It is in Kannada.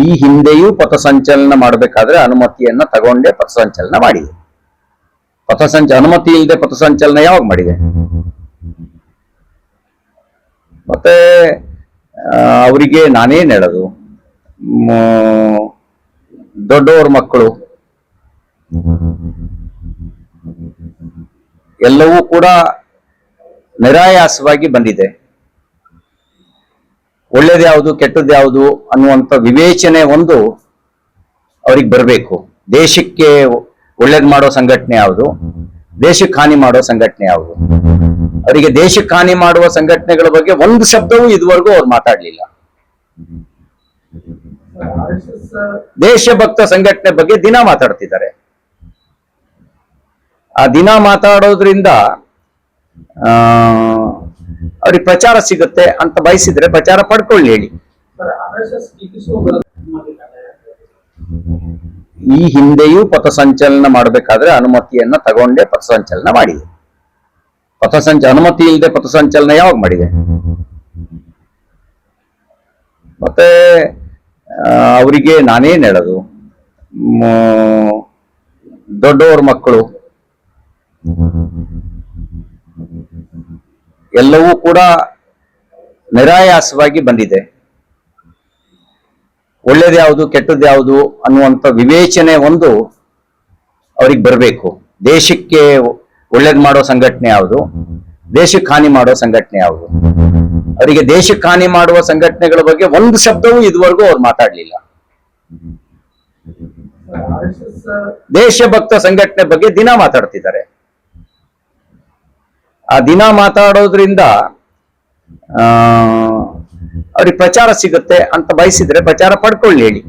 ಈ ಹಿಂದೆಯೂ ಪಥಸಂಚಲನ ಮಾಡಬೇಕಾದ್ರೆ ಅನುಮತಿಯನ್ನ ತಗೊಂಡೇ ಪಥಸಂಚಲನ ಮಾಡಿದೆ. ಅನುಮತಿ ಇಲ್ಲದೆ ಪಥಸಂಚಲನ ಯಾವಾಗ ಮಾಡಿದೆ? ಮತ್ತೆ ಅವರಿಗೆ ನಾನೇನ್ ಹೇಳೋದು, ದೊಡ್ಡವ್ರ ಮಕ್ಕಳು ಎಲ್ಲವೂ ಕೂಡ ನಿರಾಯಾಸವಾಗಿ ಬಂದಿದೆ. ಒಳ್ಳೇದ್ಯಾವುದು ಕೆಟ್ಟದ್ಯಾವುದು ಅನ್ನುವಂಥ ವಿವೇಚನೆ ಒಂದು ಅವ್ರಿಗೆ ಬರಬೇಕು. ದೇಶಕ್ಕೆ ಒಳ್ಳೇದ್ ಮಾಡೋ ಸಂಘಟನೆ ಯಾವುದು, ದೇಶಕ್ಕೆ ಹಾನಿ ಮಾಡೋ ಸಂಘಟನೆ ಯಾವುದು? ಅವರಿಗೆ ದೇಶಕ್ಕೆ ಹಾನಿ ಮಾಡುವ ಸಂಘಟನೆಗಳ ಬಗ್ಗೆ ಒಂದು ಶಬ್ದವೂ ಇದುವರೆಗೂ ಅವ್ರು ಮಾತಾಡ್ಲಿಲ್ಲ. ದೇಶಭಕ್ತ ಸಂಘಟನೆ ಬಗ್ಗೆ ದಿನ ಮಾತಾಡ್ತಿದ್ದಾರೆ. ಆ ದಿನ ಮಾತಾಡೋದ್ರಿಂದ ಅವ್ರಿಗೆ ಪ್ರಚಾರ ಸಿಗುತ್ತೆ ಅಂತ ಬಯಸಿದ್ರೆ ಪ್ರಚಾರ ಪಡ್ಕೊಳ್ಳಿ ಹೇಳಿ. ಈ ಹಿಂದೆಯೂ ಪಥಸಂಚಲನ ಮಾಡಬೇಕಾದ್ರೆ ಅನುಮತಿಯನ್ನ ತಗೊಂಡೇ ಪಥಸಂಚಲನ ಮಾಡಿದೆ. ಅನುಮತಿ ಇಲ್ಲದೆ ಪಥಸಂಚಲನ ಯಾವಾಗ ಮಾಡಿದೆ? ಮತ್ತೆ ಅವರಿಗೆ ನಾನೇನ್ ಹೇಳೋದು, ದೊಡ್ಡವ್ರ ಮಕ್ಕಳು ಎಲ್ಲವೂ ಕೂಡ ನಿರಾಯಾಸವಾಗಿ ಬಂದಿದೆ. ಒಳ್ಳೇದ್ಯಾವುದು ಕೆಟ್ಟದ್ಯಾವುದು ಅನ್ನುವಂಥ ವಿವೇಚನೆ ಒಂದು ಅವ್ರಿಗೆ ಬರಬೇಕು. ದೇಶಕ್ಕೆ ಒಳ್ಳೇದ್ ಮಾಡೋ ಸಂಘಟನೆ ಯಾವುದು, ದೇಶಕ್ಕೆ ಹಾನಿ ಮಾಡೋ ಸಂಘಟನೆ ಯಾವುದು? ಅವರಿಗೆ ದೇಶಕ್ಕೆ ಹಾನಿ ಮಾಡುವ ಸಂಘಟನೆಗಳ ಬಗ್ಗೆ ಒಂದು ಶಬ್ದವೂ ಇದುವರೆಗೂ ಅವ್ರು ಮಾತಾಡ್ಲಿಲ್ಲ. ದೇಶಭಕ್ತ ಸಂಘಟನೆ ಬಗ್ಗೆ ದಿನ ಮಾತಾಡ್ತಿದ್ದಾರೆ. ಆ ದಿನ ಮಾತಾಡೋದ್ರಿಂದ ಅವ್ರಿಗೆ ಪ್ರಚಾರ ಸಿಗುತ್ತೆ ಅಂತ ಬಯಸಿದ್ರೆ ಪ್ರಚಾರ ಪಡ್ಕೊಳ್ಳಿ ಹೇಳಿ.